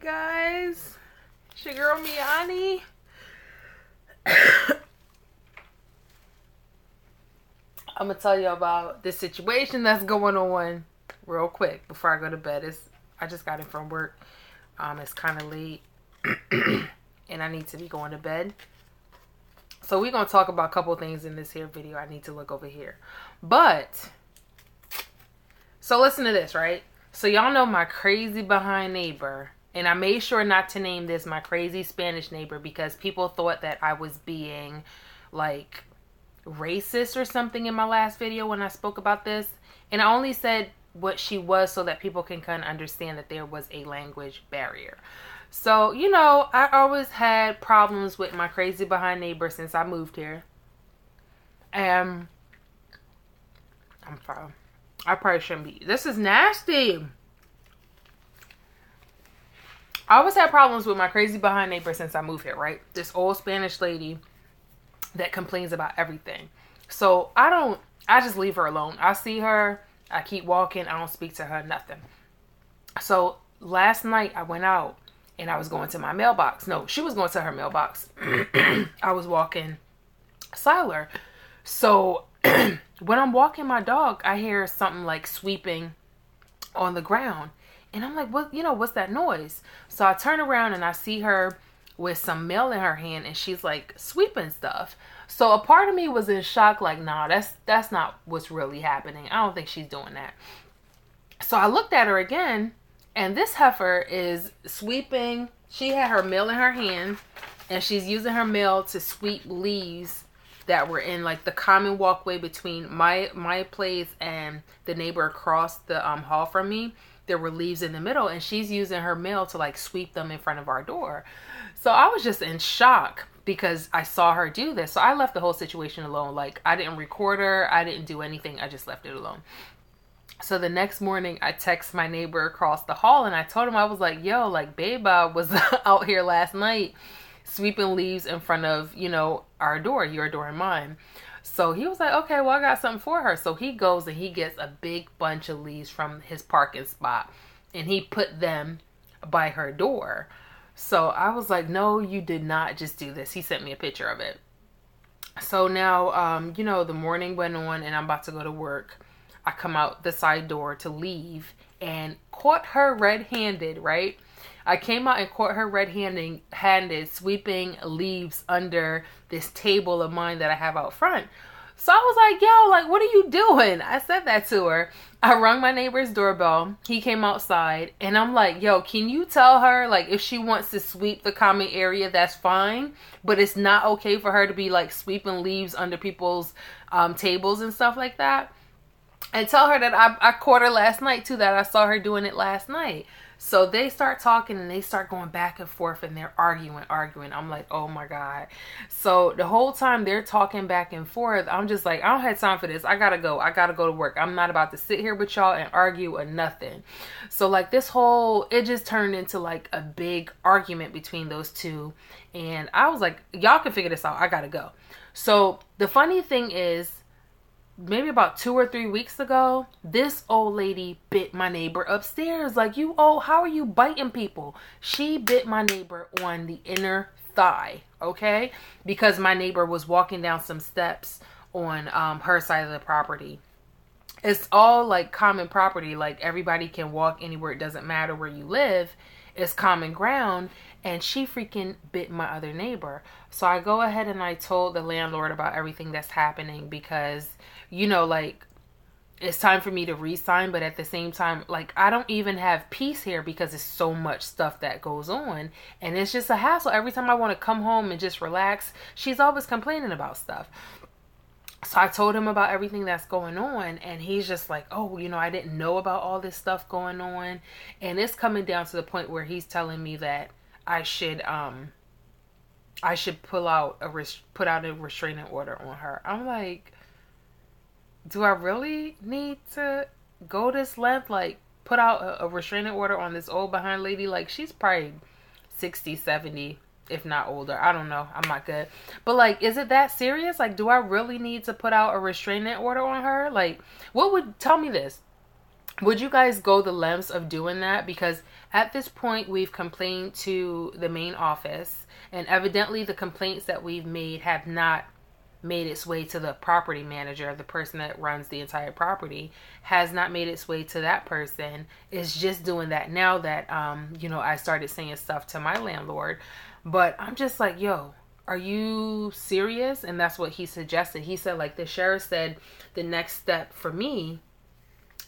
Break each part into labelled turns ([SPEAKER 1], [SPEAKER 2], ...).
[SPEAKER 1] guys, it's your girl Me-Anie. I'm gonna tell you about this situation that's going on real quick before I go to bed. I just got in from work. It's kind of late and I need to be going to bed. So we're gonna talk about a couple things in this here video. I need to look over here. So listen to this, right? So y'all know my crazy behind neighbor. And I made sure not to name this my crazy Spanish neighbor because people thought that I was being like racist or something in my last video when I spoke about this. And I only said what she was so that people can kind of understand that there was a language barrier. So, you know, I always had problems with my crazy behind neighbor since I moved here. And I'm sorry. I probably shouldn't be. This is nasty. I always had problems with my crazy behind neighbor since I moved here, right? This old Spanish lady that complains about everything. So I just leave her alone. I see her, I keep walking, I don't speak to her, nothing. So last night I went out and I was going to my mailbox. No, she was going to her mailbox. I was walking Siler. So when I'm walking my dog, I hear something like sweeping on the ground. And I'm like, what, what's that noise? So I turn around and I see her with some mail in her hand and she's like sweeping stuff. So a part of me was in shock, like, nah, that's not what's really happening. I don't think she's doing that. So I looked at her again and this heifer is sweeping. She had her mail in her hand and she's using her mail to sweep leaves that were in like the common walkway between my place and the neighbor across the hall from me. There were leaves in the middle and she's using her mail to like sweep them in front of our door. So I was just in shock because I saw her do this. So I left the whole situation alone. Like I didn't record her. I didn't do anything. I just left it alone. So the next morning I text my neighbor across the hall and I told him, I was like, yo, like Beba was out here last night sweeping leaves in front of, our door, your door and mine. So he was like, okay, well, I got something for her. So he goes and he gets a big bunch of leaves from his parking spot and he put them by her door. So I was like, no, you did not just do this. He sent me a picture of it. So now, the morning went on and I'm about to go to work. I come out the side door to leave and caught her red-handed, right? I came out and caught her red-handed sweeping leaves under this table of mine that I have out front. So I was like, yo, like, what are you doing? I said that to her. I rung my neighbor's doorbell. He came outside and I'm like, yo, can you tell her, like, if she wants to sweep the common area, that's fine. But it's not okay for her to be like sweeping leaves under people's tables and stuff like that. And tell her that I caught her last night too, that I saw her doing it last night. So they start talking and they start going back and forth and they're arguing. I'm like, oh my God. So the whole time they're talking back and forth, I'm just like, I don't have time for this. I gotta go. I gotta go to work. I'm not about to sit here with y'all and argue or nothing. So like it just turned into like a big argument between those two. And I was like, y'all can figure this out. I gotta go. So the funny thing is, maybe about 2 or 3 weeks ago, this old lady bit my neighbor upstairs. Like, how are you biting people? She bit my neighbor on the inner thigh, okay? Because my neighbor was walking down some steps on her side of the property. It's all like common property. Like everybody can walk anywhere. It doesn't matter where you live. It's common ground. And she freaking bit my other neighbor. So I go ahead and I told the landlord about everything that's happening because, like, it's time for me to re-sign. But at the same time, like, I don't even have peace here because there's so much stuff that goes on. And it's just a hassle. Every time I want to come home and just relax, she's always complaining about stuff. So I told him about everything that's going on and he's just like, oh, I didn't know about all this stuff going on. And it's coming down to the point where he's telling me that I should put out a restraining order on her. I'm like, do I really need to go this length? Like, put out a restraining order on this old behind lady? Like, she's probably 60, 70, if not older. I don't know. I'm not good. But, like, is it that serious? Like, do I really need to put out a restraining order on her? Like, tell me this. would you guys go the lengths of doing that? Because at this point, we've complained to the main office, and evidently the complaints that we've made have not made its way to the property manager, the person that runs the entire property, has not made its way to that person. It's just doing that now that, I started saying stuff to my landlord. But I'm just like, yo, are you serious? And that's what he suggested. He said, like, the sheriff said the next step for me,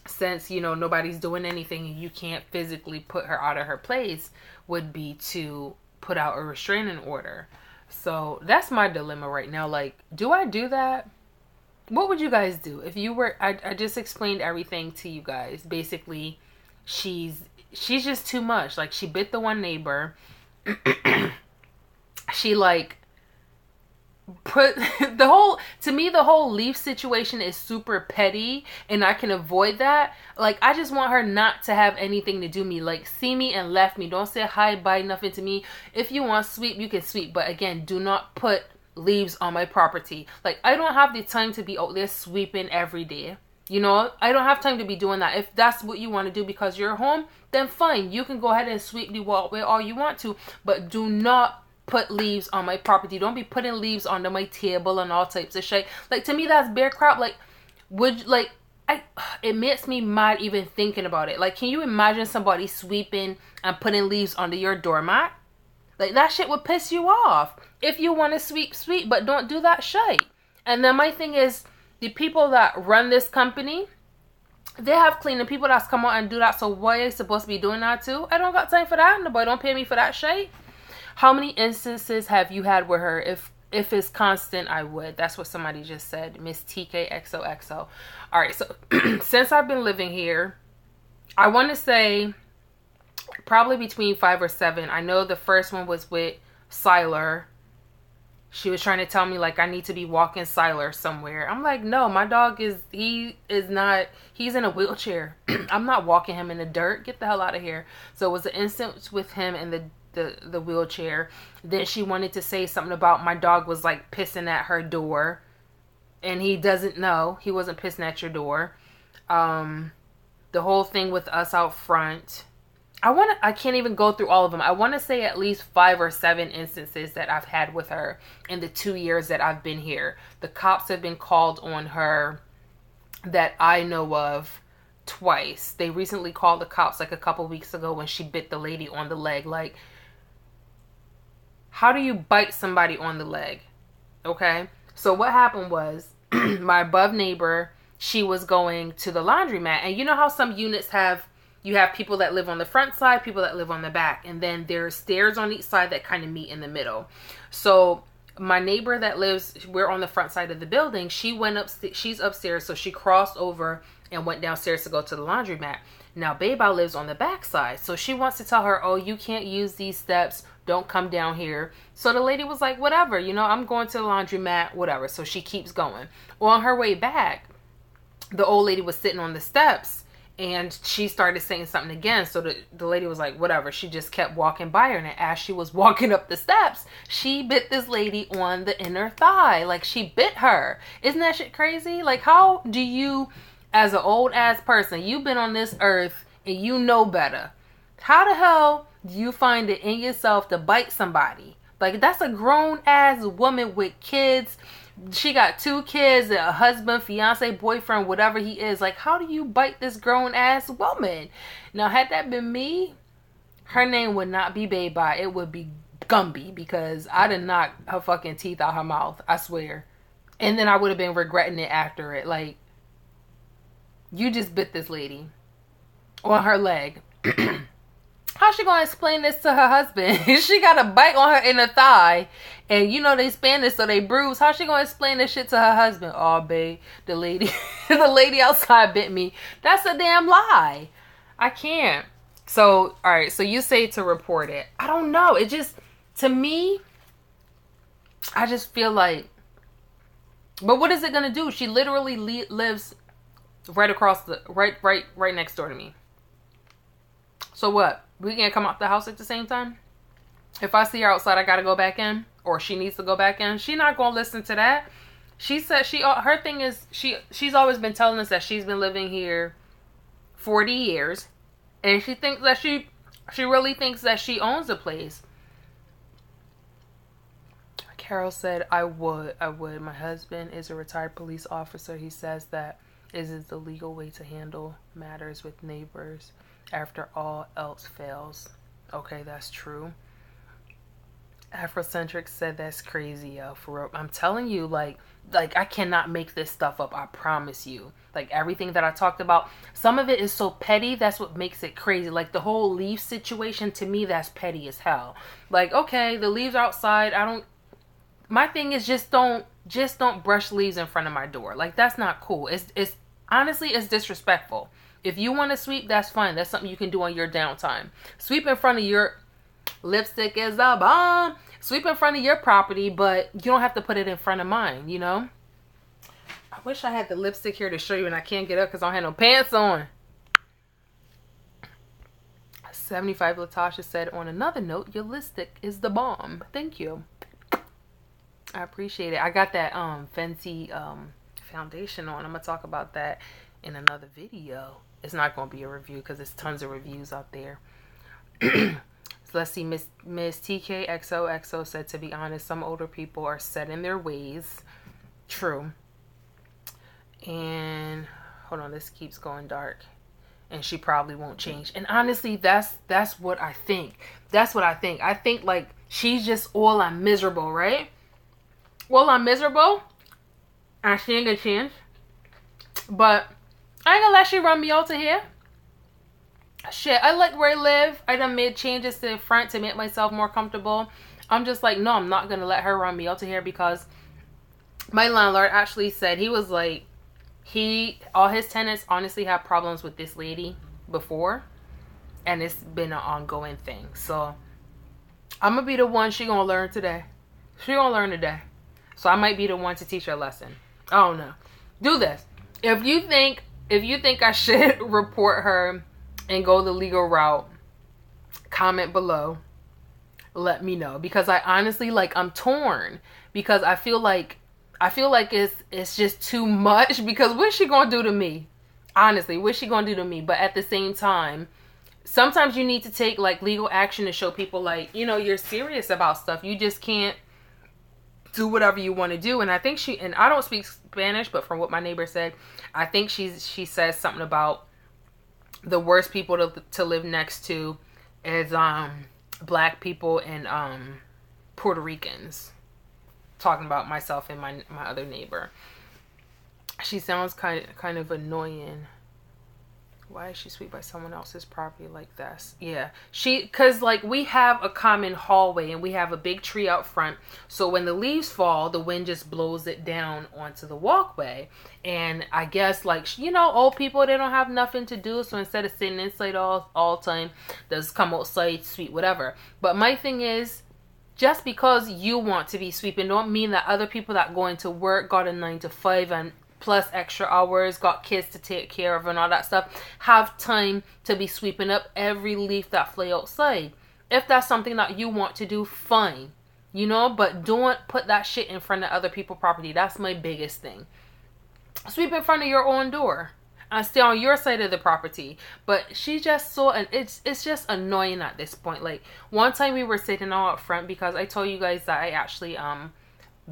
[SPEAKER 1] since, nobody's doing anything and you can't physically put her out of her place, would be to put out a restraining order. So that's my dilemma right now. Like, do I do that? What would you guys do if you were? I just explained everything to you guys. Basically, she's just too much. Like, she bit the one neighbor. She like put the whole leaf situation is super petty, and I can avoid that. Like, I just want her not to have anything to do me. Like, see me and left me. Don't say hi, bye, nothing to me. If you want sweep, you can sweep, but again, do not put leaves on my property. Like, I don't have the time to be out there sweeping every day. I don't have time to be doing that. If that's what you want to do because you're home, then fine, you can go ahead and sweep the walkway all you want to, but do not put leaves on my property. Don't be putting leaves under my table and all types of shit. Like, to me, that's bear crap. Like, it makes me mad even thinking about it. Like, can you imagine somebody sweeping and putting leaves under your doormat? Like, that shit would piss you off. If you want to sweep, sweep, but don't do that shit. And then my thing is, the people that run this company, they have cleaning people that's come out and do that. So why are they supposed to be doing that too? I don't got time for that. Nobody don't pay me for that shit. How many instances have you had with her? If it's constant, I would. That's what somebody just said. Miss TKXOXO. All right. So since I've been living here, I want to say probably between 5 or 7. I know the first one was with Siler. She was trying to tell me, like, I need to be walking Siler somewhere. I'm like, no, my dog he's in a wheelchair. I'm not walking him in the dirt. Get the hell out of here. So it was an instance with him in the wheelchair. Then she wanted to say something about my dog was like pissing at her door, and he doesn't know. He wasn't pissing at your door. The whole thing with us out front. I can't even go through all of them. I want to say at least 5 or 7 instances that I've had with her in the 2 years that I've been here. The cops have been called on her that I know of twice. They recently called the cops like a couple weeks ago when she bit the lady on the leg. Like, how do you bite somebody on the leg? Okay. So what happened was my above neighbor, she was going to the laundromat, and you know how some units you have people that live on the front side, people that live on the back, and then there's stairs on each side that kind of meet in the middle. So my neighbor that lives, we're on the front side of the building, she's upstairs, so she crossed over and went downstairs to go to the laundromat. Now Beba lives on the back side, so she wants to tell her, oh, you can't use these steps, don't come down here. So the lady was like, whatever, I'm going to the laundromat, whatever. So she keeps going. Well, on her way back, the old lady was sitting on the steps, and she started saying something again. So the lady was like, whatever. She just kept walking by her. And as she was walking up the steps, she bit this lady on the inner thigh. Like, she bit her. Isn't that shit crazy? Like, how do you, as an old ass person, you've been on this earth and you know better. How the hell do you find it in yourself to bite somebody? Like, that's a grown ass woman with kids. She got 2 kids, a husband, fiance, boyfriend, whatever he is. Like, how do you bite this grown ass woman? Now, had that been me, her name would not be Beba. It would be Gumby, because I did knock her fucking teeth out her mouth. I swear. And then I would have been regretting it after it. Like, you just bit this lady on her leg. How's she gonna explain this to her husband? She got a bite on her inner thigh, and they Spanish, so they bruise. How's she gonna explain this shit to her husband? Oh, babe, the lady outside bit me. That's a damn lie. I can't. So, all right. So you say to report it. I don't know. It just, to me, I just feel like, but what is it gonna do? She literally lives right across right next door to me. So what? We can't come out the house at the same time? If I see her outside, I gotta go back in, or she needs to go back in. She's not gonna listen to that. She said her thing is she's always been telling us that she's been living here 40 years. And she thinks that she really thinks that she owns the place. Carol said, I would. My husband is a retired police officer. He says that is the legal way to handle matters with neighbors after all else fails. Okay, that's true. Afrocentric said that's crazy, yo. For real. I'm telling you, like I cannot make this stuff up. I promise you. Like everything that I talked about, some of it is so petty. That's what makes it crazy. Like the whole leaf situation, to me, that's petty as hell. Like, okay, the leaves are outside. My thing is just don't brush leaves in front of my door. Like that's not cool. It's honestly, it's disrespectful. If you want to sweep, that's fine. That's something you can do on your downtime. Sweep in front of your lipstick is a bomb. Sweep in front of your property, but you don't have to put it in front of mine, you know? I wish I had the lipstick here to show you, and I can't get up because I don't have no pants on. 75 Latasha said, on another note, your lipstick is the bomb. Thank you. I appreciate it. I got that Fenty foundation on. I'm going to talk about that in another video. It's not going to be a review because there's tons of reviews out there. So let's see. Miss TKXOXO said, to be honest, some older people are set in their ways. True. And hold on, this keeps going dark. And she probably won't change. And honestly, that's what I think. That's what I think. I think like she's just all I'm miserable, right? Well, I'm miserable. And she ain't gonna change. But I ain't gonna let she run me out of here. Shit, I like where I live. I done made changes to the front to make myself more comfortable. I'm just like, no, I'm not gonna let her run me out of here, because my landlord actually said, he was like, all his tenants honestly have problems with this lady before, and it's been an ongoing thing. So I'm gonna be the one she gonna learn today. She gonna learn today. So I might be the one to teach her a lesson. I don't know. Do this. If you think I should report her and go the legal route, comment below. Let me know, because I honestly, like, I'm torn, because I feel like it's just too much, because what's she gonna do to me? Honestly, what's she gonna do to me? But at the same time, sometimes you need to take like legal action to show people, like, you know, you're serious about stuff. You just can't do whatever you want to do. And I think and I don't speak Spanish, but from what my neighbor said, I think she says something about the worst people to live next to is black people and Puerto Ricans. Talking about myself and my other neighbor. She sounds kind of annoying. Why is she swept by someone else's property like this? Yeah, because like we have a common hallway and we have a big tree out front. So when the leaves fall, the wind just blows it down onto the walkway. And I guess, like, you know, old people, they don't have nothing to do. So instead of sitting inside all time, they just come outside, sweep, whatever. But my thing is, just because you want to be sweeping don't mean that other people that going to work, got a 9 to 5 and plus extra hours, got kids to take care of and all that stuff, have time to be sweeping up every leaf that fly outside. If that's something that you want to do, fine, you know, but don't put that shit in front of other people's property. That's my biggest thing. Sweep in front of your own door and stay on your side of the property. But she just so, and it's just annoying at this point. Like, one time we were sitting out front, because I told you guys that I actually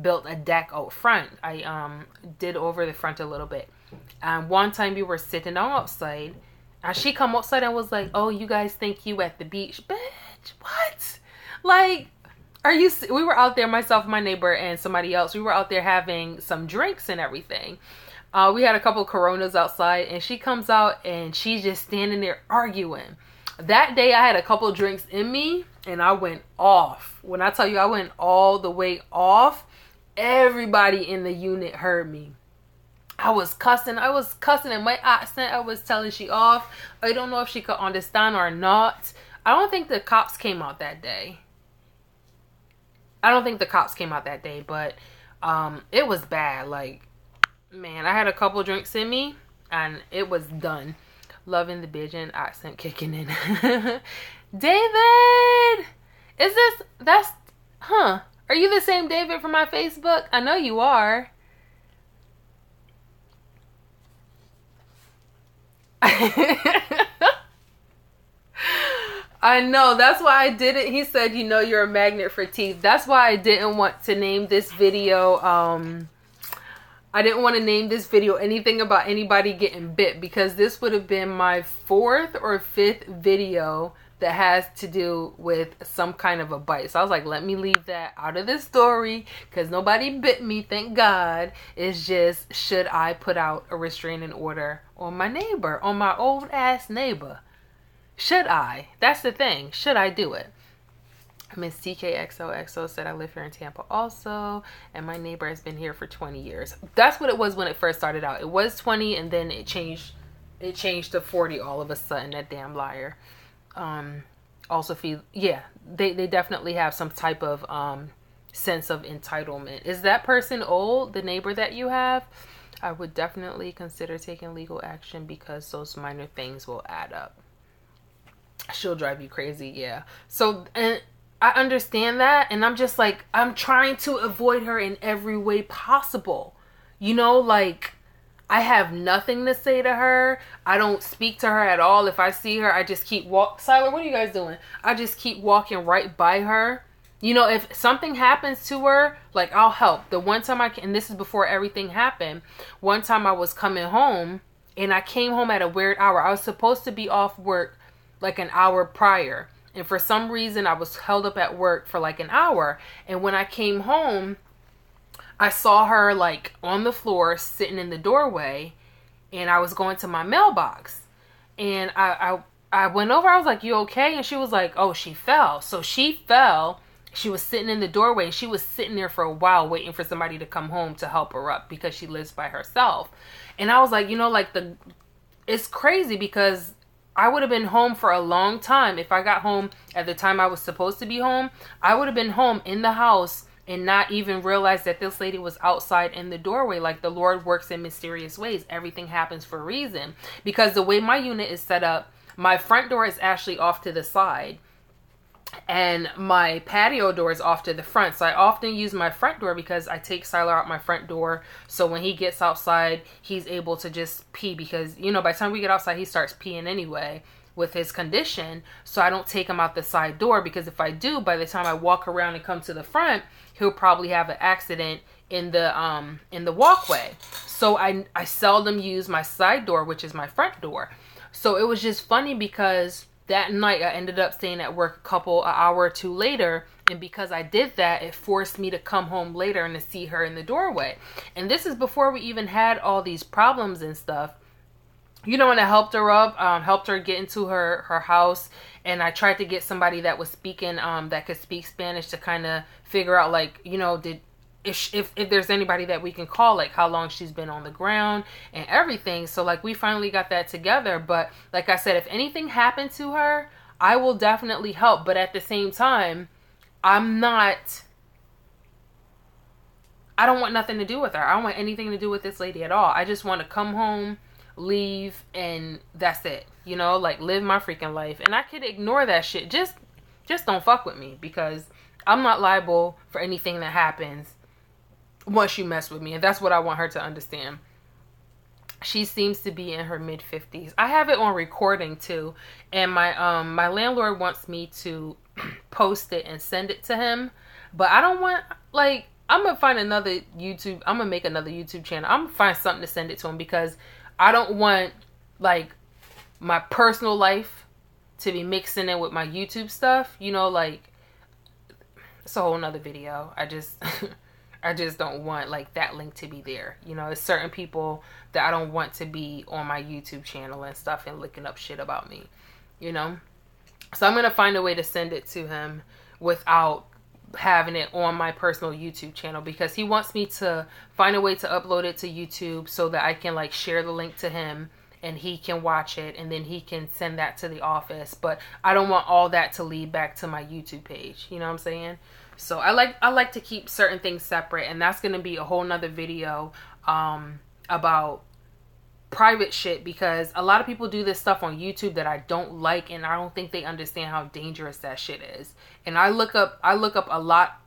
[SPEAKER 1] built a deck out front. I did over the front a little bit. And one time we were sitting outside, and she come outside and was like, oh, you guys think you at the beach? Bitch, what? Like, we were out there, myself, my neighbor, and somebody else. We were out there having some drinks and everything. We had a couple Coronas outside, and she comes out and she's just standing there arguing. That day I had a couple drinks in me and I went off. When I tell you I went all the way off, everybody in the unit heard me. I was cussing in my accent. I was telling she off. I don't know if she could understand or not. I don't think the cops came out that day. But it was bad. Like, man, I had a couple drinks in me and it was done. Loving the Bajan accent kicking in. David! Are you the same David from my Facebook? I know you are. I know. That's why I didn't. He said, you know, you're a magnet for teeth. That's why I didn't want to name this video. I didn't want to name this video anything about anybody getting bit, because this would have been my 4th or 5th video that has to do with some kind of a bite. So I was like, let me leave that out of this story, because nobody bit me, thank God. It's just, should I put out a restraining order on my neighbor, on my old ass neighbor? Should I? That's the thing. Should I do it? Miss TKXOXO said, I live here in Tampa also, and my neighbor has been here for 20 years. That's what it was when it first started out. It was 20, and then it changed to 40 all of a sudden. That damn liar. Also they definitely have some type of sense of entitlement. Is that person old, the neighbor that you have? I would definitely consider taking legal action, because those minor things will add up. She'll drive you crazy. Yeah. So, and I understand that, and I'm just like, I'm trying to avoid her in every way possible. You know, like, I have nothing to say to her. I don't speak to her at all. If I see her, I just keep Siler, what are you guys doing? I just keep walking right by her. You know, if something happens to her, like, I'll help. The one time and this is before everything happened, one time I was coming home, and I came home at a weird hour. I was supposed to be off work like an hour prior. And for some reason, I was held up at work for like an hour. And when I came home, I saw her like on the floor sitting in the doorway, and I was going to my mailbox. And I went over, I was like, you okay? And she was like, oh, she fell. So she fell. She was sitting in the doorway, and she was sitting there for a while waiting for somebody to come home to help her up, because she lives by herself. And I was like, you know, like, it's crazy, because I would have been home for a long time. If I got home at the time I was supposed to be home, I would have been home in the house and not even realize that this lady was outside in the doorway. Like, the Lord works in mysterious ways. Everything happens for a reason. Because the way my unit is set up, my front door is actually off to the side, and my patio door is off to the front. So I often use my front door, because I take Siler out my front door. So when he gets outside, he's able to just pee, because, you know, by the time we get outside, he starts peeing anyway with his condition. So I don't take him out the side door, because if I do, by the time I walk around and come to the front, he'll probably have an accident in the walkway. So I seldom use my side door, which is my front door. So it was just funny, because that night I ended up staying at work an hour or two later. And because I did that, it forced me to come home later and to see her in the doorway. And this is before we even had all these problems and stuff. You know, when I helped her up, helped her get into her house. And I tried to get somebody that was speaking, that could speak Spanish, to kind of figure out, like, you know, if there's anybody that we can call, like how long she's been on the ground and everything. So like, we finally got that together. But like I said, if anything happened to her, I will definitely help. But at the same time, I don't want nothing to do with her. I don't want anything to do with this lady at all. I just want to come home, leave, and that's it. You know, like, live my freaking life. And I could ignore that shit. Just don't fuck with me, because I'm not liable for anything that happens once you mess with me. And that's what I want her to understand. She seems to be in her mid-50s. I have it on recording too. And my landlord wants me to post it and send it to him. But I don't want, like, I'm going to find another YouTube. I'm going to make another YouTube channel. I'm going to find something to send it to him, because I don't want, like, my personal life to be mixing in with my YouTube stuff. You know, like, it's a whole nother video. I just don't want, like, that link to be there. You know, it's certain people that I don't want to be on my YouTube channel and stuff and looking up shit about me, you know? So I'm going to find a way to send it to him without having it on my personal YouTube channel, because he wants me to find a way to upload it to YouTube so that I can, like, share the link to him and he can watch it, and then he can send that to the office. But I don't want all that to lead back to my YouTube page. You know what I'm saying? So I like to keep certain things separate, and that's going to be a whole nother video about private shit, because a lot of people do this stuff on YouTube that I don't like, and I don't think they understand how dangerous that shit is. And I look up a lot.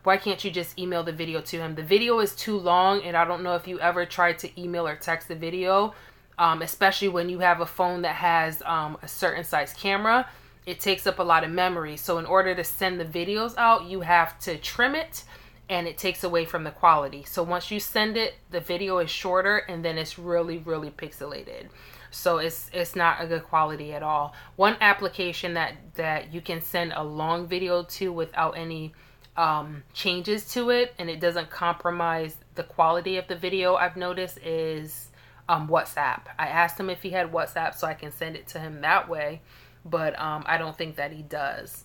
[SPEAKER 1] Why can't you just email the video to him? The video is too long, and I don't know if you ever tried to email or text the video. especially when you have a phone that has a certain size camera. It takes up a lot of memory. So in order to send the videos out, you have to trim it, and it takes away from the quality. So once you send it, the video is shorter, and then it's really, really pixelated. So it's not a good quality at all. One application that you can send a long video to without any changes to it, and it doesn't compromise the quality of the video, I've noticed, is WhatsApp. I asked him if he had WhatsApp so I can send it to him that way, but I don't think that he does.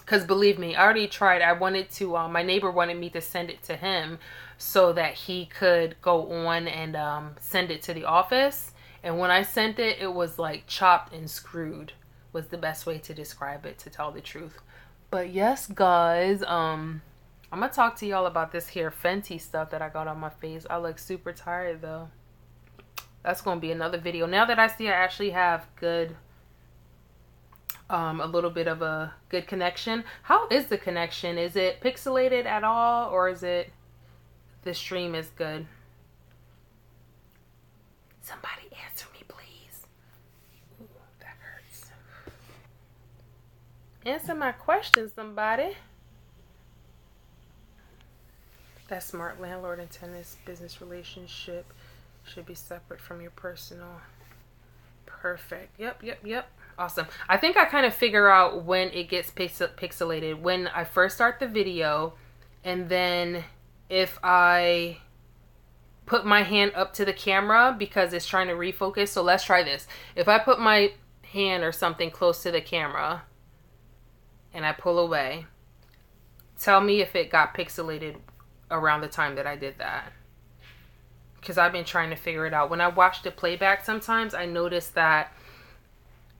[SPEAKER 1] Because believe me, I already tried. I wanted to, my neighbor wanted me to send it to him so that he could go on and send it to the office. And when I sent it, it was like chopped and screwed was the best way to describe it, to tell the truth. But yes, guys, I'm going to talk to y'all about this here Fenty stuff that I got on my face. I look super tired though. That's going to be another video. Now that I see I actually have good, a little bit of a good connection. How is the connection? Is it pixelated at all, or is it the stream is good? Somebody answer me, please. Ooh, that hurts. Answer my question, somebody. That smart landlord and tenant business relationship should be separate from your personal. Perfect. Yep. Awesome. I think I kind of figure out when it gets pixelated. When I first start the video, and then if I put my hand up to the camera because it's trying to refocus. So let's try this. If I put my hand or something close to the camera and I pull away, tell me if it got pixelated around the time that I did that. Because I've been trying to figure it out. When I watch the playback sometimes, I notice that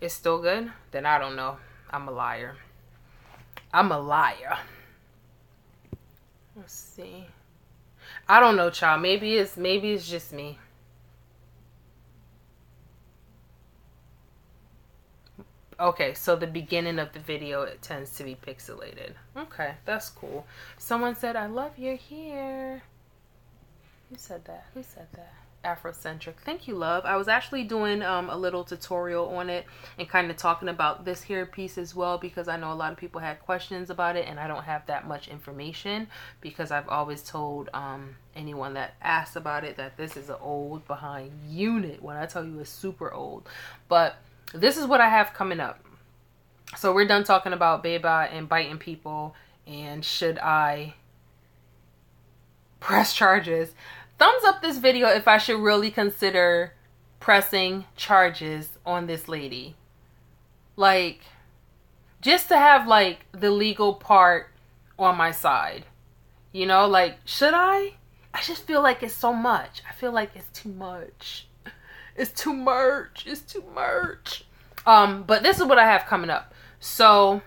[SPEAKER 1] it's still good. Then I don't know. I'm a liar. Let's see. I don't know, child. Maybe it's just me. Okay, so the beginning of the video, it tends to be pixelated. Okay, that's cool. Someone said, I love your hair. Who said that? Afrocentric. Thank you, love. I was actually doing a little tutorial on it and kind of talking about this hair piece as well, because I know a lot of people had questions about it and I don't have that much information, because I've always told anyone that asks about it that this is an old behind unit. When I tell you it's super old. But this is what I have coming up. So we're done talking about baby and biting people and should I press charges. Thumbs up this video if I should really consider pressing charges on this lady. Like, just to have like the legal part on my side. You know, like, should I? I just feel like it's so much. I feel like it's too much. It's too much. But this is what I have coming up. So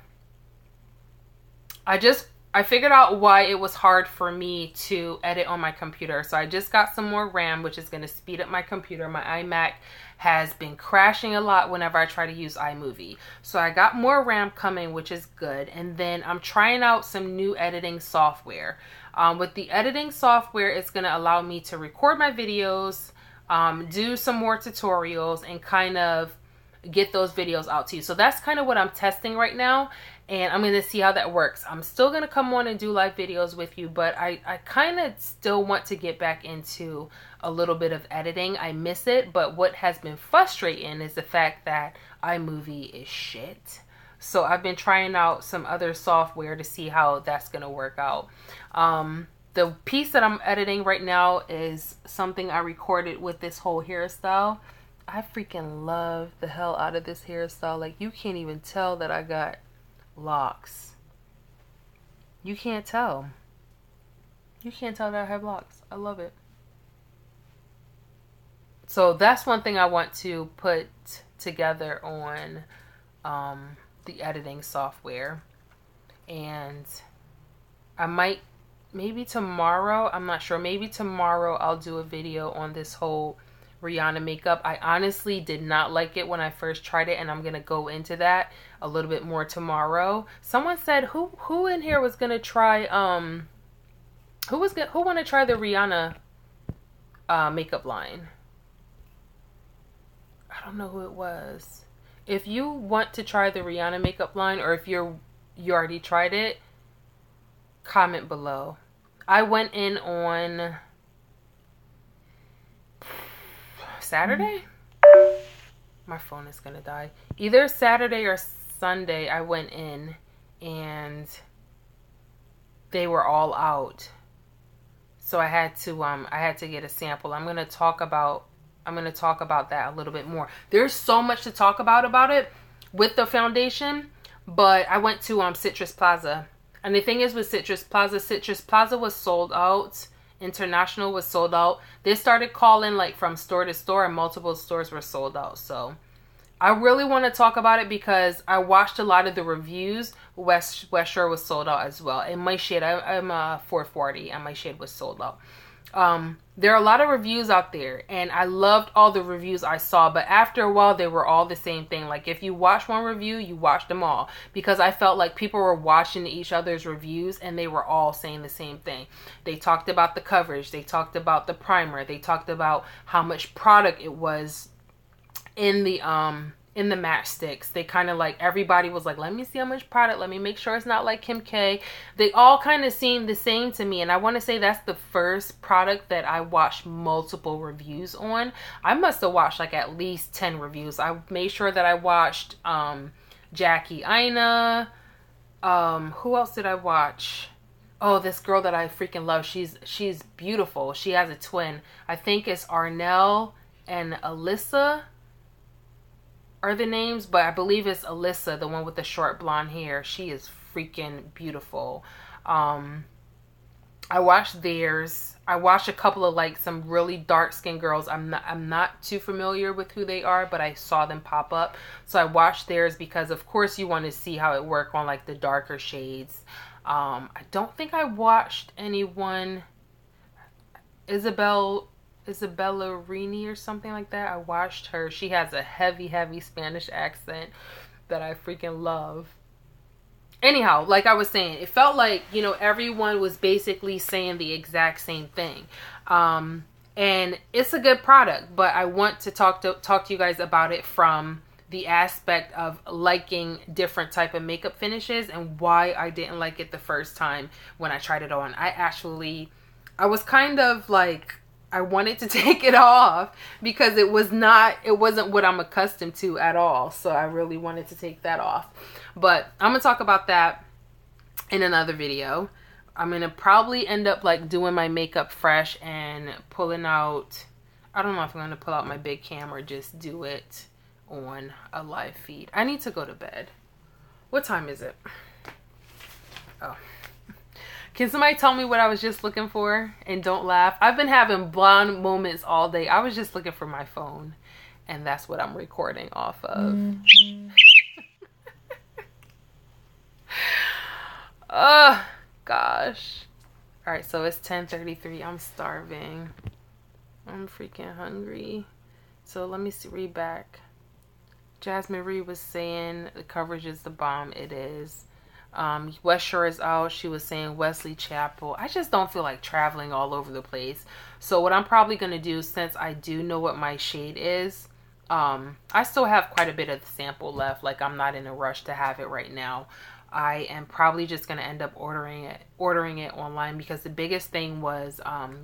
[SPEAKER 1] I figured out why it was hard for me to edit on my computer. So I just got some more RAM, which is going to speed up my computer. My iMac has been crashing a lot whenever I try to use iMovie. So I got more RAM coming, which is good. And then I'm trying out some new editing software. With the editing software, it's going to allow me to record my videos, do some more tutorials, and kind of get those videos out to you. So that's kind of what I'm testing right now, and I'm going to see how that works. I'm still going to come on and do live videos with you, but I kind of still want to get back into a little bit of editing. I miss it, but what has been frustrating is the fact that iMovie is shit. So I've been trying out some other software to see how that's going to work out. The piece that I'm editing right now is something I recorded with this whole hairstyle. I freaking love the hell out of this hairstyle. Like, you can't even tell that I got locks. You can't tell. You can't tell that I have locks. I love it. So that's one thing I want to put together on the editing software. And I might, maybe tomorrow, I'm not sure. Maybe tomorrow I'll do a video on this whole Rihanna makeup. I honestly did not like it when I first tried it, and I'm gonna go into that a little bit more tomorrow. Someone said who in here was gonna try who want to try the Rihanna makeup line? don't know who it was. If you want to try the Rihanna makeup line, or if you already tried it, comment below. I went in on Saturday. My phone is gonna die. Either Saturday or Sunday I went in and they were all out. So I had to get a sample. I'm gonna talk about that a little bit more. There's so much to talk about it with the foundation, but I went to Citrus Plaza. And the thing is with Citrus Plaza was sold out. International was sold out. They started calling like from store to store, and multiple stores were sold out. So I really want to talk about it because I watched a lot of the reviews. West Shore was sold out as well. And my shade, I'm 440, and my shade was sold out. There are a lot of reviews out there, and I loved all the reviews I saw, but after a while they were all the same thing. Like if you watch one review, you watch them all, because I felt like people were watching each other's reviews and they were all saying the same thing. They talked about the coverage, they talked about the primer, they talked about how much product it was in the matchsticks. They kind of like, everybody was like, let me see how much product, let me make sure it's not like Kim K. They all kind of seemed the same to me, and I want to say that's the first product that I watched multiple reviews on. I must have watched like at least 10 reviews. I made sure that I watched Jackie Aina. Who else did I watch? Oh, this girl that I freaking love. She's beautiful. She has a twin. I think it's Arnell and Alyssa are the names, but I believe it's Alyssa, the one with the short blonde hair. She is freaking beautiful. I watched theirs. I watched a couple of like some really dark skinned girls. I'm not too familiar with who they are, but I saw them pop up. So I watched theirs because of course you want to see how it worked on like the darker shades. I don't think I watched anyone. Isabella Rini or something like that. I watched her. She has a heavy Spanish accent that I freaking love. Anyhow, like I was saying, it felt like, you know, everyone was basically saying the exact same thing. And it's a good product, but I want to talk to you guys about it from the aspect of liking different type of makeup finishes and why I didn't like it the first time when I tried it on. I was kind of like, I wanted to take it off because it wasn't what I'm accustomed to at all. So I really wanted to take that off. But I'm going to talk about that in another video. I'm going to probably end up like doing my makeup fresh and pulling out, I don't know if I'm going to pull out my big camera or just do it on a live feed. I need to go to bed. What time is it? Oh. Can somebody tell me what I was just looking for? And don't laugh. I've been having blonde moments all day. I was just looking for my phone. And that's what I'm recording off of. Oh, gosh. Alright, so it's 10:33. I'm starving. I'm freaking hungry. So let me read back. Jasmine Reed was saying the coverage is the bomb. It is. West Shore is out. She was saying Wesley Chapel. I just don't feel like traveling all over the place. So what I'm probably going to do, since I do know what my shade is, I still have quite a bit of the sample left. Like I'm not in a rush to have it right now. I am probably just going to end up ordering it online because the biggest thing was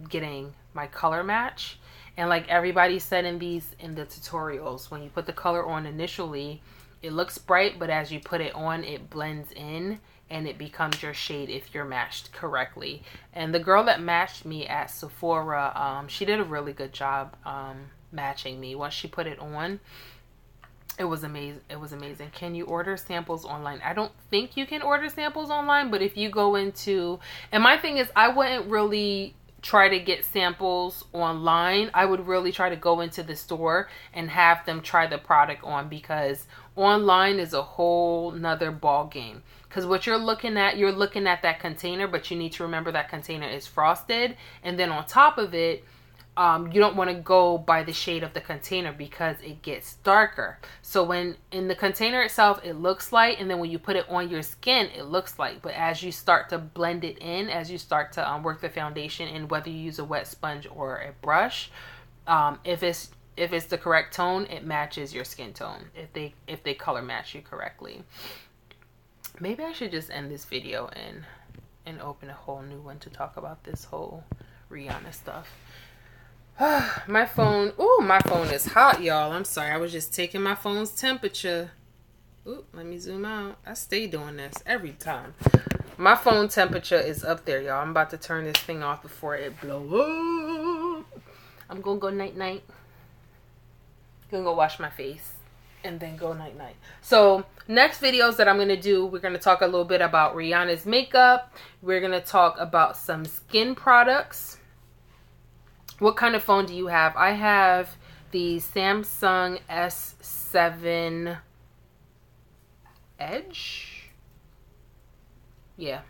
[SPEAKER 1] getting my color match. And like everybody said in the tutorials, when you put the color on initially, it looks bright, but as you put it on, it blends in and it becomes your shade if you're matched correctly. And the girl that matched me at Sephora, she did a really good job matching me. Once she put it on, it was amazing. It was amazing. Can you order samples online? I don't think you can order samples online, but if you go into, and my thing is, I wouldn't really try to get samples online. I would really try to go into the store and have them try the product on, because online is a whole nother ball game. Because what you're looking at that container, but you need to remember that container is frosted, and then on top of it, you don't want to go by the shade of the container because it gets darker. So when in the container itself, it looks light, and then when you put it on your skin, it looks light. But as you start to blend it in, as you start to work the foundation in, whether you use a wet sponge or a brush, if if it's the correct tone, it matches your skin tone. If they color match you correctly. Maybe I should just end this video and open a whole new one to talk about this whole Rihanna stuff. My phone, ooh, my phone is hot, y'all. I'm sorry, I was just taking my phone's temperature. Ooh, let me zoom out. I stay doing this every time. My phone temperature is up there, y'all. I'm about to turn this thing off before it blows up. I'm gonna go night-night. Gonna go wash my face and then go night-night. So next videos that I'm gonna do, we're gonna talk a little bit about Rihanna's makeup. We're gonna talk about some skin products. What kind of phone do you have? I have the Samsung S7 Edge. Yeah,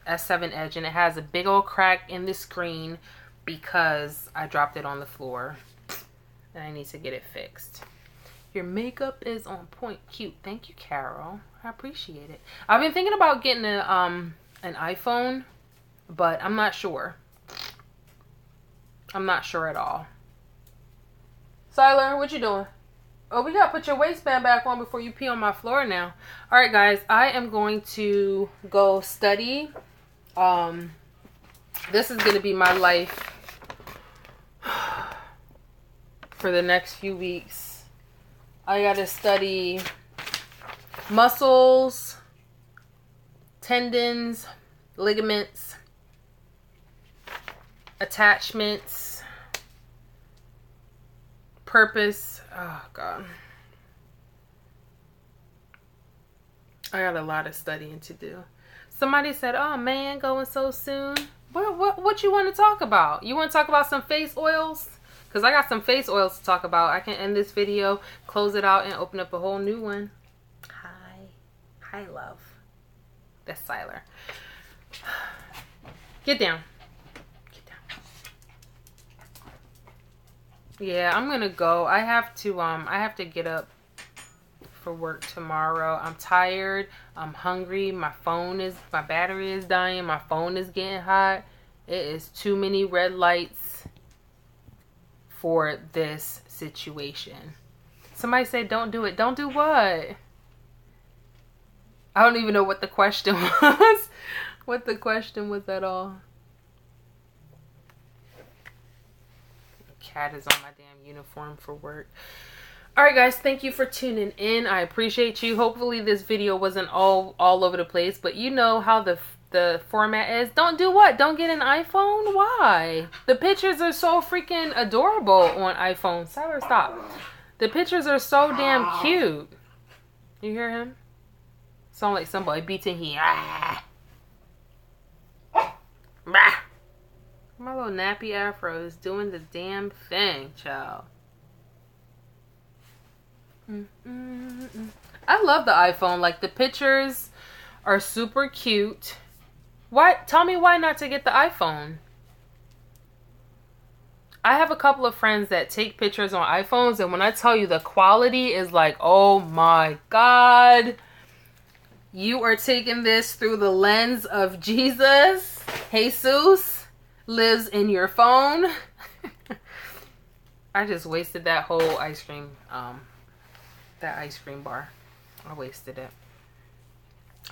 [SPEAKER 1] S7 Edge, and it has a big old crack in the screen because I dropped it on the floor and I need to get it fixed. Your makeup is on point. Cute. Thank you, Carol. I appreciate it. I've been thinking about getting an iPhone, but I'm not sure. I'm not sure at all. Siler, what you doing? Oh, we gotta put your waistband back on before you pee on my floor now. All right, guys, I am going to go study. This is gonna be my life for the next few weeks. I gotta study muscles, tendons, ligaments, attachments, purpose. Oh God, I got a lot of studying to do. Somebody said, "Oh man, going so soon." What you want to talk about? You want to talk about some face oils? Because I got some face oils to talk about. I can end this video, close it out, and open up a whole new one. Hi love. That's Siler. Get down. Yeah, I'm gonna go. I have to get up for work tomorrow. I'm tired. I'm hungry. My battery is dying. My phone is getting hot. It is too many red lights for this situation. Somebody said don't do it. Don't do what? I don't even know what the question was. What the question was at all. Cat is on my damn uniform for work. All right, guys, thank you for tuning in. I appreciate you. Hopefully this video wasn't all over the place, but you know how the format is. Don't do what? Don't get an iPhone? Why? The pictures are so freaking adorable on iPhone. Sarah, stop. The pictures are so damn cute. You hear him? Sound like somebody beating here. Ah. Bah. My little nappy afro is doing the damn thing, child. I love the iPhone. Like, the pictures are super cute. Why? Tell me why not to get the iPhone. I have a couple of friends that take pictures on iPhones, and when I tell you the quality is like, oh my God. You are taking this through the lens of Jesus. Jesus lives in your phone. I just wasted that whole ice cream, that ice cream bar. I wasted it.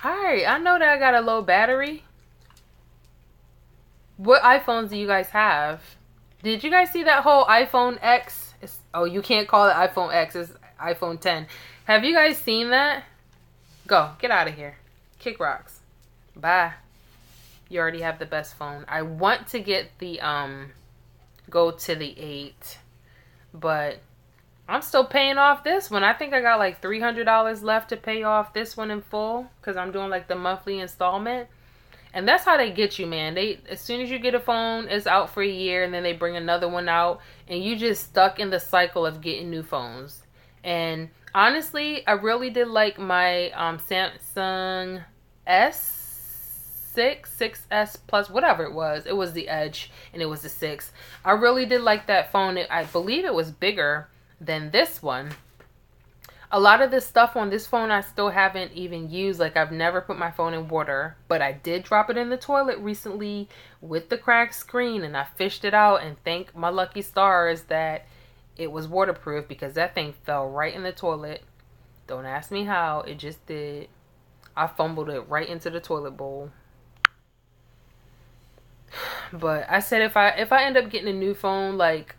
[SPEAKER 1] Alright, I know that I got a low battery. What iPhones do you guys have? Did you guys see that whole iPhone X? Oh, you can't call it iPhone X. It's iPhone 10. Have you guys seen that? Go. Get out of here. Kick rocks. Bye. You already have the best phone. I want to get the, go to the 8. But I'm still paying off this one. I think I got like $300 left to pay off this one in full. Because I'm doing like the monthly installment. And that's how they get you, man. As soon as you get a phone, it's out for a year. And then they bring another one out. And you just stuck in the cycle of getting new phones. And honestly, I really did like my Samsung S6S Plus, whatever it was. It was the Edge and it was the 6. I really did like that phone. I believe it was bigger than this one. A lot of this stuff on this phone I still haven't even used. Like, I've never put my phone in water, but I did drop it in the toilet recently with the cracked screen, and I fished it out, and thank my lucky stars that It was waterproof because that thing fell right in the toilet. Don't ask me how. It just did. I fumbled it right into the toilet bowl. But I said if I end up getting a new phone, like,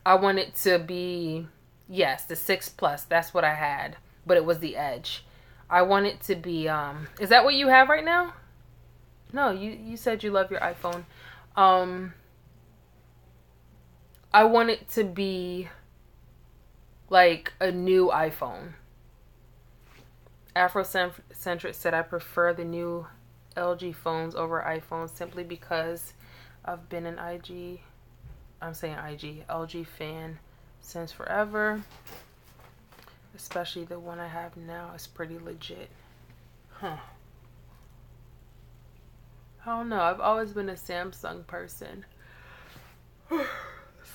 [SPEAKER 1] I want it to be, yes, the 6 Plus. That's what I had. But it was the Edge. I want it to be, is that what you have right now? No, you said you love your iPhone. I want it to be like a new iPhone. Afrocentric said, I prefer the new LG phones over iPhones simply because I've been an LG fan since forever. Especially the one I have now is pretty legit. Huh. I don't know. I've always been a Samsung person.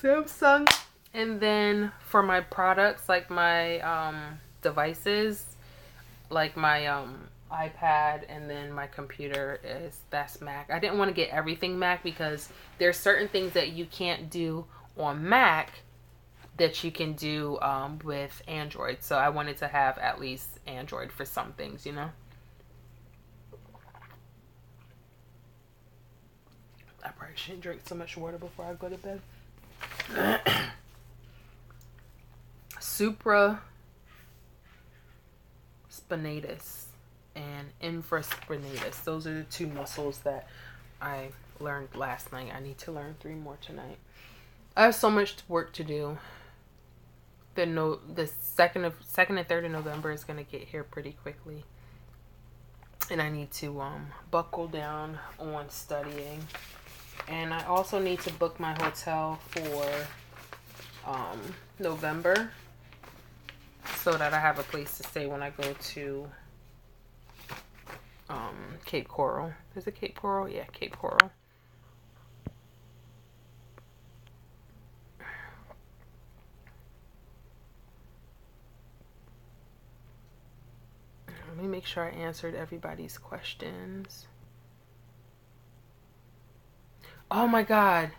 [SPEAKER 1] Samsung. And then for my products, like my devices, like my iPad and then my computer, that's Mac. I didn't want to get everything Mac because there's certain things that you can't do on Mac that you can do with Android. So I wanted to have at least Android for some things, you know. I probably shouldn't drink so much water before I go to bed. Supraspinatus and infraspinatus. Those are the two muscles that I learned last night. I need to learn 3 more tonight. I have so much work to do. The 2nd and 3rd of November is gonna get here pretty quickly, and I need to buckle down on studying. And I also need to book my hotel for November so that I have a place to stay when I go to Cape Coral. Is it Cape Coral? Yeah, Cape Coral. Let me make sure I answered everybody's questions. Oh my God,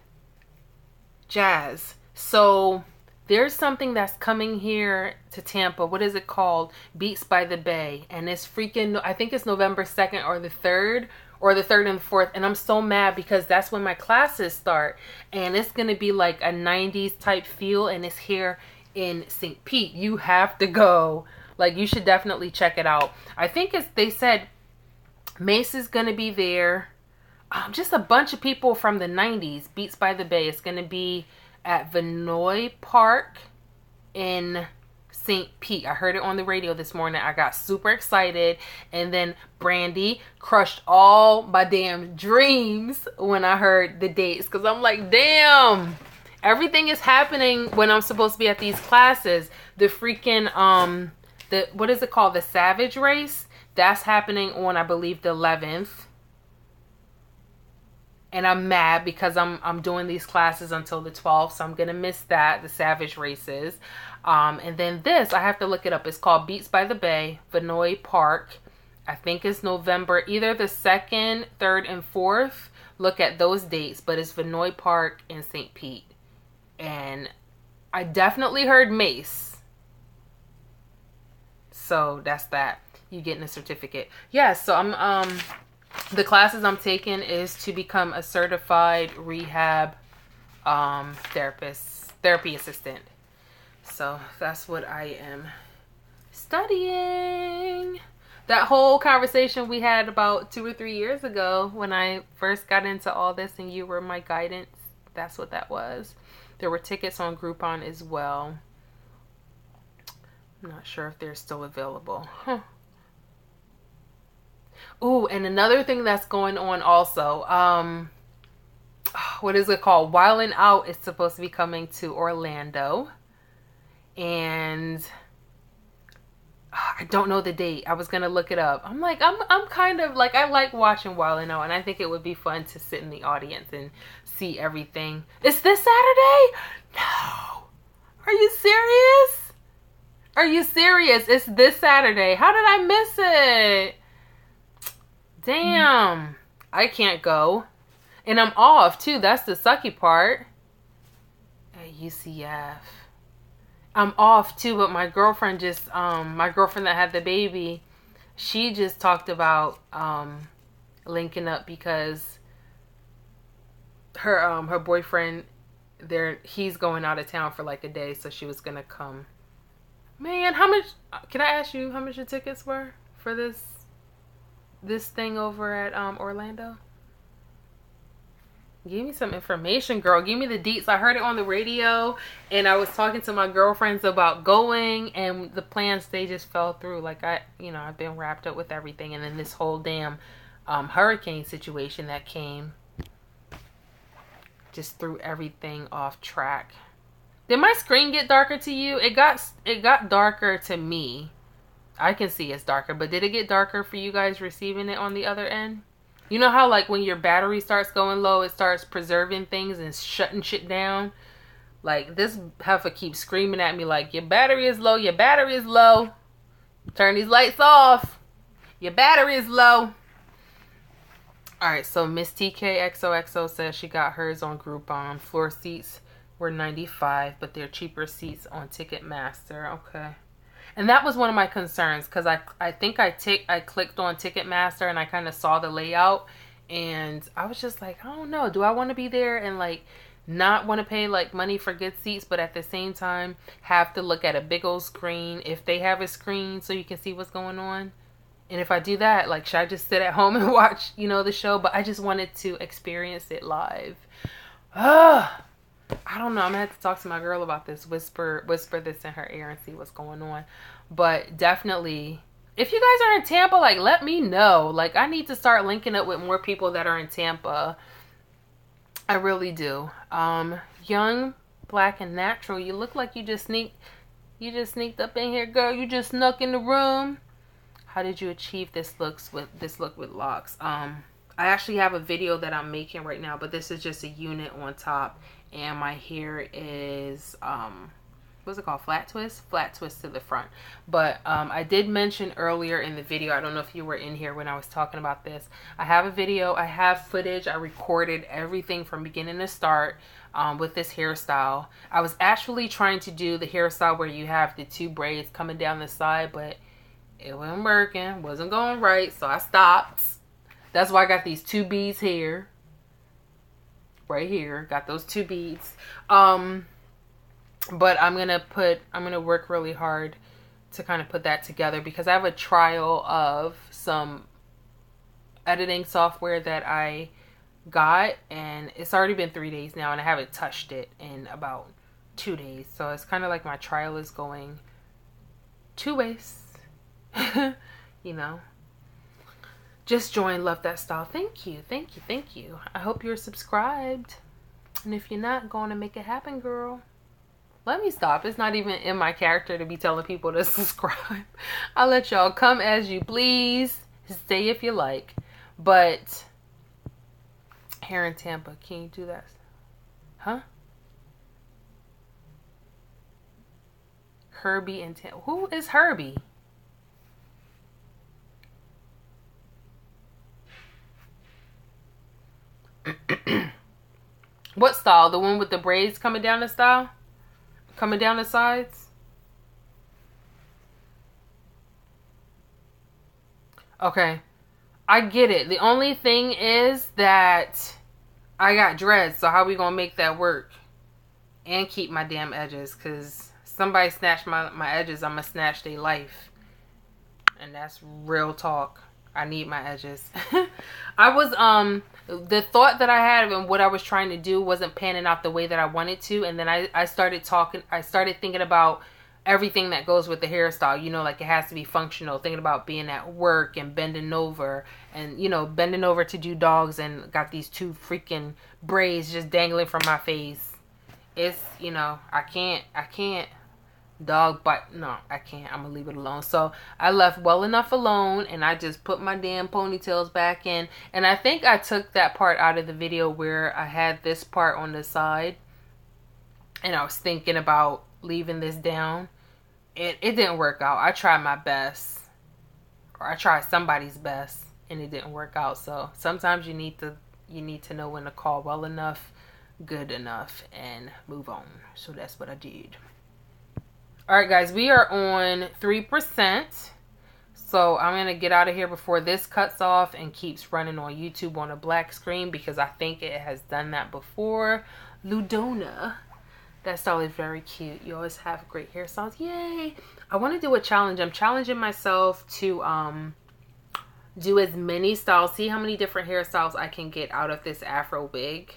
[SPEAKER 1] Jazz. So there's something that's coming here to Tampa. What is it called? Beats by the Bay. And it's freaking, I think it's November 2nd or the 3rd or the 3rd and the 4th. And I'm so mad because that's when my classes start. And it's going to be like a 90s type feel. And it's here in St. Pete. You have to go. Like, you should definitely check it out. I think they said Mace is going to be there. Just a bunch of people from the 90s. Beats by the Bay. It's going to be at Vinoy Park in St. Pete. I heard it on the radio this morning. I got super excited. And then Brandy crushed all my damn dreams when I heard the dates. Because I'm like, damn. Everything is happening when I'm supposed to be at these classes. The freaking, what is it called? The Savage Race. That's happening on, I believe, the 11th. And I'm mad because I'm doing these classes until the 12th. So I'm going to miss that, the Savage Races. And then this, I have to look it up. It's called Beats by the Bay, Vinoy Park. I think it's November, either the 2nd, 3rd, and 4th. Look at those dates. But it's Vinoy Park in St. Pete. And I definitely heard Mace. So that's that. You getting a certificate. Yeah, so I'm... the classes I'm taking is to become a certified rehab therapy assistant. So that's what I am studying. That whole conversation we had about 2 or 3 years ago when I first got into all this and you were my guidance. That's what that was. There were tickets on Groupon as well. I'm not sure if they're still available. Huh. Ooh, and another thing that's going on also, what is it called? Wildin' Out is supposed to be coming to Orlando. And I don't know the date. I was going to look it up. I'm like, I'm kind of like, I like watching Wildin' Out. And I think it would be fun to sit in the audience and see everything. It's this Saturday? No. Are you serious? Are you serious? It's this Saturday. How did I miss it? Damn, I can't go. And I'm off too. That's the sucky part. At UCF. I'm off too, but my girlfriend just my girlfriend that had the baby, she just talked about linking up because her boyfriend he's going out of town for like a day, so she was gonna come. Man, how much can I ask you how much your tickets were for this thing over at Orlando? Give me some information, girl. Give me the deets. I heard it on the radio, and I was talking to my girlfriends about going, and the plans, they just fell through. Like, I've been wrapped up with everything, and then this whole damn hurricane situation that came just threw everything off track. Did my screen get darker to you? It got darker to me. I can see it's darker, but did it get darker for you guys receiving it on the other end? You know how like when your battery starts going low, it starts preserving things and shutting shit down? Like this heifer keeps screaming at me like, your battery is low, your battery is low. Turn these lights off. Your battery is low. Alright, so Miss TKXOXO says she got hers on Groupon. Floor seats were $95, but they're cheaper seats on Ticketmaster. Okay. And that was one of my concerns because I think I clicked on Ticketmaster and I kind of saw the layout and I was just like, I don't know. Do I want to be there and like not want to pay like money for good seats, but at the same time have to look at a big old screen if they have a screen so you can see what's going on? And if I do that, like, should I just sit at home and watch, the show? But I just wanted to experience it live. I don't know. I'm going to have to talk to my girl about this. Whisper this in her ear and see what's going on. But definitely, if you guys are in Tampa, like, let me know. Like, I need to start linking up with more people that are in Tampa. I really do. Young, black, and natural. You look like you just sneaked up in here, girl. You just snuck in the room. How did you achieve this look with locks? I actually have a video that I'm making right now, but this is just a unit on top. And my hair is, what's it called? Flat twist to the front. But I did mention earlier in the video, I don't know if you were in here when I was talking about this. I have a video, I have footage, I recorded everything from beginning to start with this hairstyle. I was actually trying to do the hairstyle where you have the two braids coming down the side, but it wasn't working, wasn't going right, so I stopped. That's why I got these two beads here. Right here, got those two beads. But I'm gonna work really hard to kind of put that together because I have a trial of some editing software that I got, and it's already been 3 days now, and I haven't touched it in about 2 days. So it's kind of like my trial is going 2 ways. Just join Love That Style. Thank you. I hope you're subscribed. And if you're not, going to make it happen, girl. Let me stop. It's not even in my character to be telling people to subscribe. I'll let y'all come as you please. Stay if you like. But here in Tampa, can you do that? Huh? Herbie in Tampa. Who is Herbie? What style? The one with the braids coming down the style? Coming down the sides? Okay. I get it. The only thing is that I got dreads, so how we gonna make that work? And keep my damn edges, because somebody snatched my edges, I'm gonna snatch their life. And that's real talk. I need my edges. I was, the thought that I had and what I was trying to do wasn't panning out the way that I wanted to. And then I started thinking about everything that goes with the hairstyle. Like it has to be functional. Thinking about being at work and bending over and, bending over to do dogs and got these two freaking braids just dangling from my face. It's, I can't. Dog bite. No, I can't. I'm gonna leave it alone. So I left well enough alone and I just put my damn ponytails back in. And I think I took that part out of the video where I had this part on the side and I was thinking about leaving this down. It didn't work out. I tried my best, or I tried somebody's best, and it didn't work out. So sometimes you need to know when to call well enough, good enough, and move on. So that's what I did. All right, guys, we are on 3%. So I'm going to get out of here before this cuts off and keeps running on YouTube on a black screen because I think it has done that before. Ludona. That style is very cute. You always have great hairstyles. Yay! I want to do a challenge. I'm challenging myself to do as many styles. See how many different hairstyles I can get out of this Afro wig.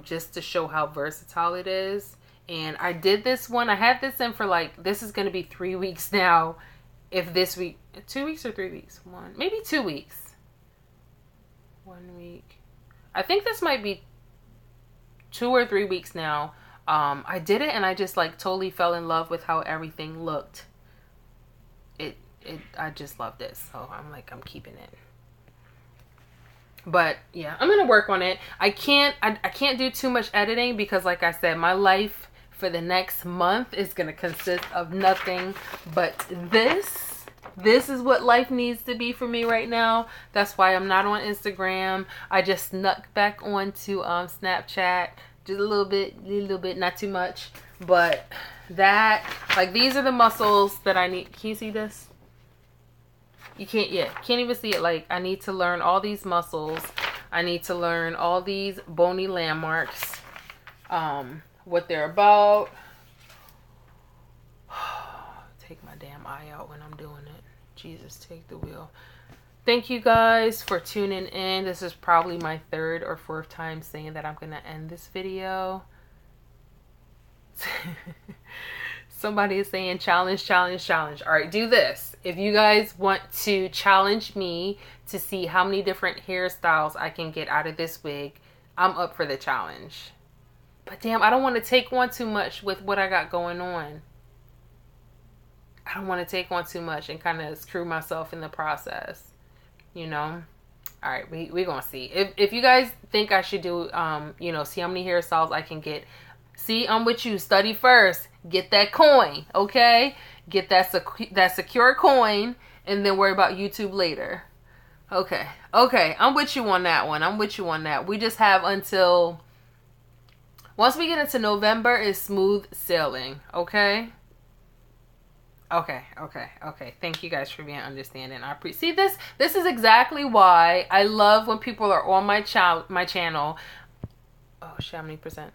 [SPEAKER 1] Just to show how versatile it is. And I did this one. I had this in for like, this is going to be 3 weeks now. If this week, 2 weeks or 3 weeks? Maybe 2 weeks. 1 week. I think this might be 2 or 3 weeks now. I did it and I just like totally fell in love with how everything looked. I just loved it. So I'm like, I'm keeping it. But yeah, I'm gonna work on it. I can't do too much editing because like I said, my life for the next month is gonna consist of nothing but this. This is what life needs to be for me right now. That's why I'm not on Instagram. I just snuck back onto Snapchat just a little bit, not too much. But that, like, these are the muscles that I need. Can you see this? You can't yet. Can't even see it. Like, I need to learn all these muscles. I need to learn all these bony landmarks. What they're about. Take my damn eye out when I'm doing it. Jesus, take the wheel. Thank you guys for tuning in. This is probably my 3rd or 4th time saying that I'm going to end this video. Somebody is saying challenge, challenge, challenge. All right, do this. If you guys want to challenge me to see how many different hairstyles I can get out of this wig, I'm up for the challenge. But damn, I don't want to take on too much with what I got going on. I don't want to take on too much and kind of screw myself in the process. You know? All right, we're going to see. If you guys think I should do, you know, see how many hairstyles I can get. See, I'm with you. Study first. Get that coin, okay? Get that secure coin and then worry about YouTube later. Okay. Okay, I'm with you on that one. I'm with you on that. We just have until... Once we get into November, it's smooth sailing, okay? Okay. Thank you guys for being understanding. I appreciate this. This is exactly why I love when people are on my channel. Oh shit, how many percent?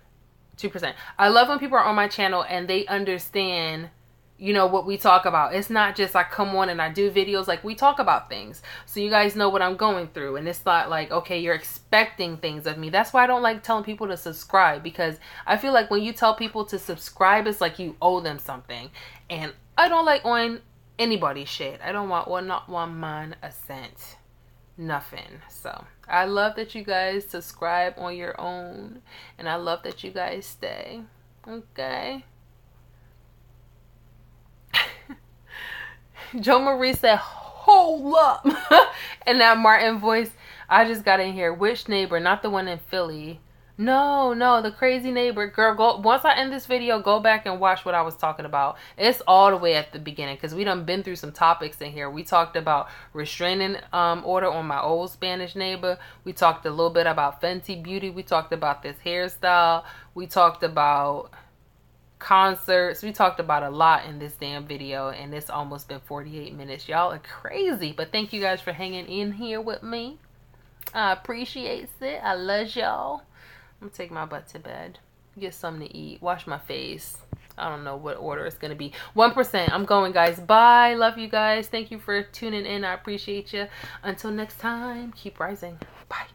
[SPEAKER 1] 2%. I love when people are on my channel and they understand, you know, what we talk about. It's not just I come on and I do videos. Like, we talk about things. So you guys know what I'm going through. And it's not like, okay, you're expecting things of me. That's why I don't like telling people to subscribe. Because I feel like when you tell people to subscribe, it's like you owe them something. And I don't like on anybody's shit. I don't want not one man a cent. Nothing. So I love that you guys subscribe on your own. And I love that you guys stay. Okay. Joe Marie said, hold up. And that Martin voice, I just got in here. Which neighbor? Not the one in Philly. No, the crazy neighbor. Girl, go. Once I end this video, go back and watch what I was talking about. It's all the way at the beginning because we done been through some topics in here. We talked about restraining order on my old Spanish neighbor. We talked a little bit about Fenty Beauty. We talked about this hairstyle. We talked about concerts. We talked about a lot in this damn video, and it's almost been 48 minutes. Y'all are crazy, but thank you guys for hanging in here with me. I appreciate it. I love y'all. I'm gonna take my butt to bed, get something to eat, wash my face. I don't know what order it's gonna be. 1%. I'm going, guys. Bye. Love you guys. Thank you for tuning in. I appreciate you. Until next time, keep rising. Bye.